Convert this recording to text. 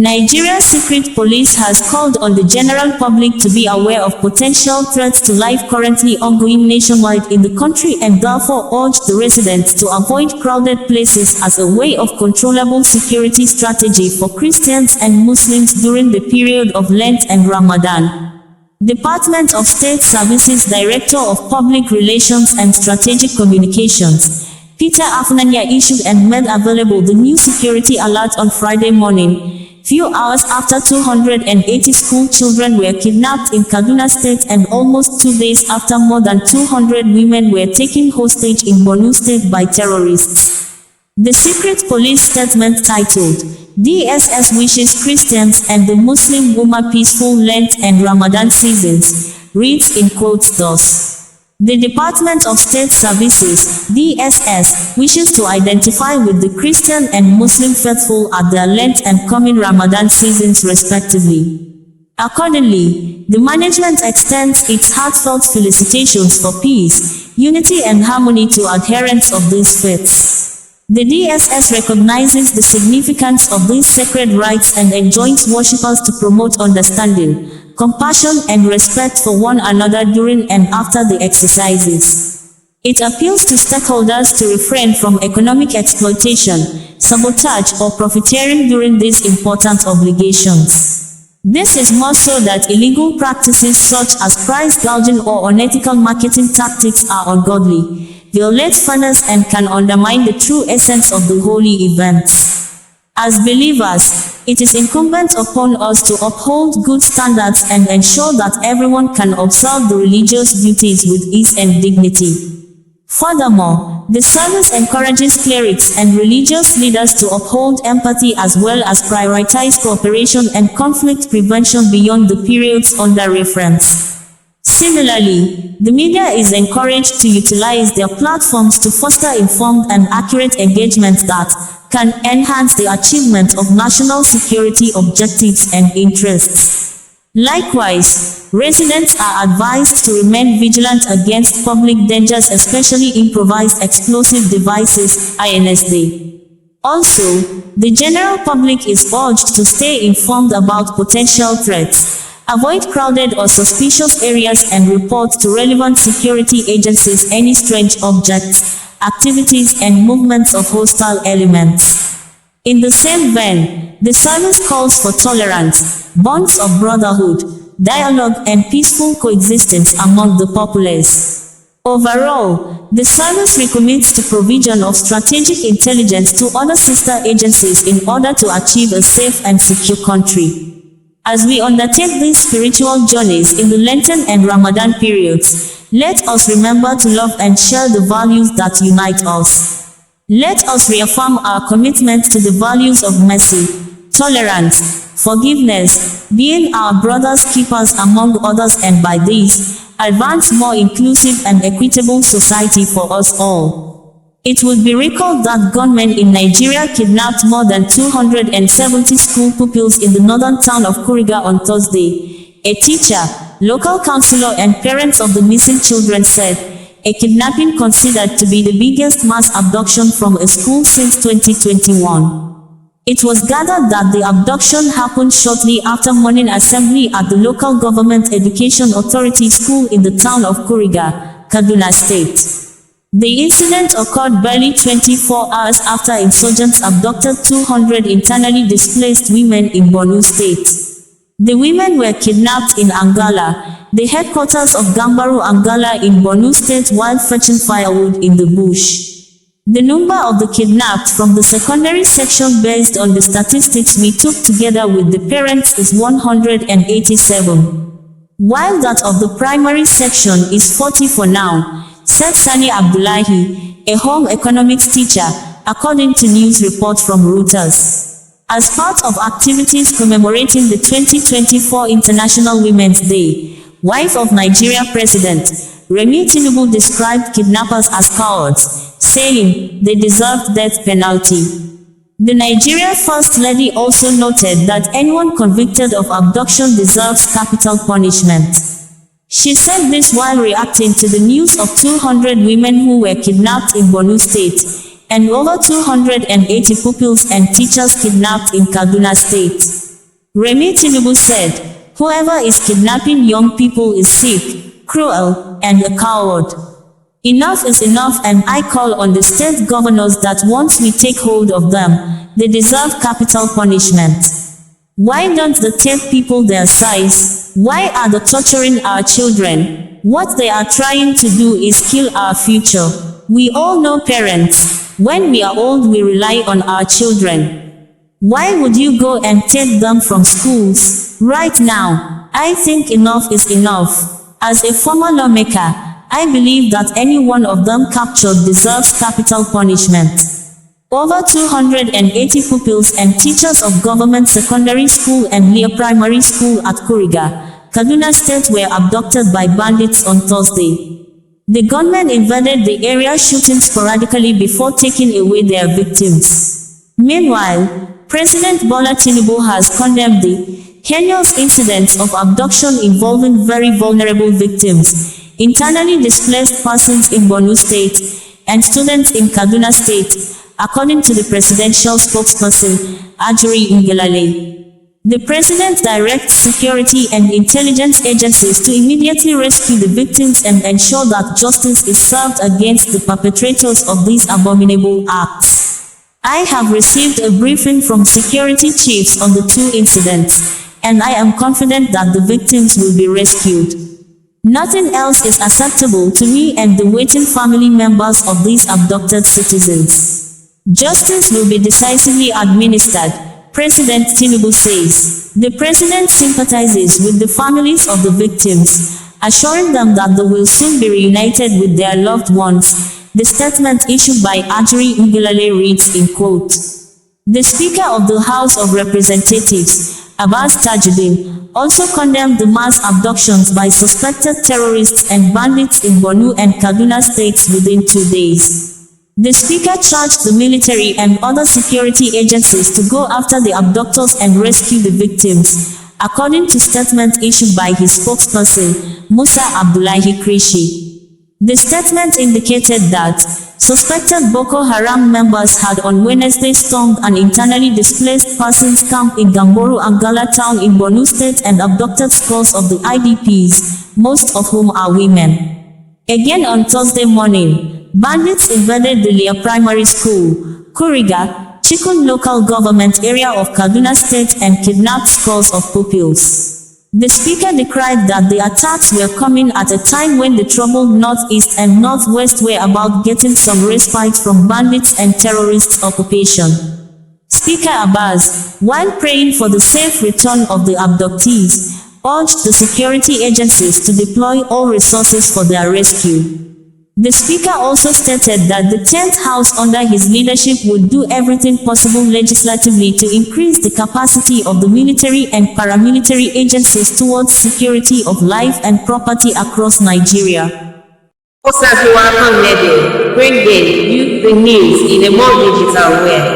Nigeria's secret police has called on the general public to be aware of potential threats to life currently ongoing nationwide in the country and therefore urged the residents to avoid crowded places as a way of controllable security strategy for Christians and Muslims during the period of Lent and Ramadan. Department of State Services Director of Public Relations and Strategic Communications, Peter Afunanya, issued and made available the new security alert on Friday morning, few hours after 280 school children were kidnapped in Kaduna State and almost 2 days after more than 200 women were taken hostage in Borno State by terrorists. The secret police statement titled, DSS wishes Christians and the Muslim Ummah peaceful Lent and Ramadan seasons, reads in quotes thus. The Department of State Services, DSS, wishes to identify with the Christian and Muslim faithful at their Lent and coming Ramadan seasons respectively. Accordingly, the management extends its heartfelt felicitations for peace, unity and harmony to adherents of these faiths. The DSS recognizes the significance of these sacred rites and enjoins worshippers to promote understanding, compassion and respect for one another during and after the exercises. It appeals to stakeholders to refrain from economic exploitation, sabotage or profiteering during these important obligations. This is more so that illegal practices such as price gouging or unethical marketing tactics are ungodly, violate fairness and can undermine the true essence of the holy events. As believers, it is incumbent upon us to uphold good standards and ensure that everyone can observe the religious duties with ease and dignity. Furthermore, the service encourages clerics and religious leaders to uphold empathy as well as prioritize cooperation and conflict prevention beyond the periods under reference. Similarly, the media is encouraged to utilize their platforms to foster informed and accurate engagement that can enhance the achievement of national security objectives and interests. Likewise, residents are advised to remain vigilant against public dangers, especially improvised explosive devices, INSD. Also, the general public is urged to stay informed about potential threats, avoid crowded or suspicious areas and report to relevant security agencies any strange objects, activities and movements of hostile elements. In the same vein, the service calls for tolerance, bonds of brotherhood, dialogue and peaceful coexistence among the populace. Overall, the service recommits the provision of strategic intelligence to other sister agencies in order to achieve a safe and secure country. As we undertake these spiritual journeys in the Lenten and Ramadan periods, let us remember to love and share the values that unite us. Let us reaffirm our commitment to the values of mercy, tolerance, forgiveness, being our brothers' keepers among others, and by these, advance more inclusive and equitable society for us all. It would be recalled that gunmen in Nigeria kidnapped more than 270 school pupils in the northern town of Kuriga on Thursday. A teacher, local councillor and parents of the missing children said, a kidnapping considered to be the biggest mass abduction from a school since 2021. It was gathered that the abduction happened shortly after morning assembly at the local government education authority school in the town of Kuriga, Kaduna State. The incident occurred barely 24 hours after insurgents abducted 200 internally displaced women in Borno State. The women were kidnapped in Angala, the headquarters of Gambaru Angala in Borno State, while fetching firewood in the bush. The number of the kidnapped from the secondary section based on the statistics we took together with the parents is 187, while that of the primary section is 40 for now, said Sani Abdullahi, a home economics teacher, according to news report from Reuters. As part of activities commemorating the 2024 International Women's Day, wife of Nigeria President Remi Tinubu described kidnappers as cowards, saying they deserved death penalty. The Nigeria First Lady also noted that anyone convicted of abduction deserves capital punishment. She said this while reacting to the news of 200 women who were kidnapped in Borno State, and over 280 pupils and teachers kidnapped in Kaduna State. Remi Tinubu said, "Whoever is kidnapping young people is sick, cruel, and a coward. Enough is enough, and I call on the state governors that once we take hold of them, they deserve capital punishment. Why don't they take people their size? Why are they torturing our children? What they are trying to do is kill our future. We all know parents. When we are old, we rely on our children. Why would you go and take them from schools right now? I think enough is enough. As a former lawmaker, I believe that any one of them captured deserves capital punishment." Over 280 pupils and teachers of government secondary school and Leah Primary School at Kuriga, Kaduna State were abducted by bandits on Thursday. The gunmen invaded the area, shooting sporadically before taking away their victims. Meanwhile, President Bola Tinubu has condemned the heinous incidents of abduction involving very vulnerable victims, internally displaced persons in Borno State, and students in Kaduna State, according to the presidential spokesperson, Ajuri Ngelale. The president directs security and intelligence agencies to immediately rescue the victims and ensure that justice is served against the perpetrators of these abominable acts. "I have received a briefing from security chiefs on the two incidents, and I am confident that the victims will be rescued. Nothing else is acceptable to me and the waiting family members of these abducted citizens. Justice will be decisively administered," President Tinubu says. The president sympathizes with the families of the victims, assuring them that they will soon be reunited with their loved ones. The statement issued by Ajuri Ngelale reads in quote. The Speaker of the House of Representatives, Abbas Tajuddin, also condemned the mass abductions by suspected terrorists and bandits in Borno and Kaduna states within 2 days. The Speaker charged the military and other security agencies to go after the abductors and rescue the victims, according to statement issued by his spokesperson, Musa Abdullahi Krishi. The statement indicated that suspected Boko Haram members had on Wednesday stormed an internally displaced persons camp in Gamboro Angala town in Borno State and abducted scores of the IDPs, most of whom are women. Again on Thursday morning, bandits invaded the Leah Primary School, Kuriga, Chikun local government area of Kaduna State and kidnapped scores of pupils. The Speaker decried that the attacks were coming at a time when the troubled Northeast and Northwest were about getting some respite from bandits and terrorists' occupation. Speaker Abbas, while praying for the safe return of the abductees, urged the security agencies to deploy all resources for their rescue. The Speaker also stated that the 10th House under his leadership would do everything possible legislatively to increase the capacity of the military and paramilitary agencies towards security of life and property across Nigeria. OsazuwaAkonedo, bringing you the news in a more digital way.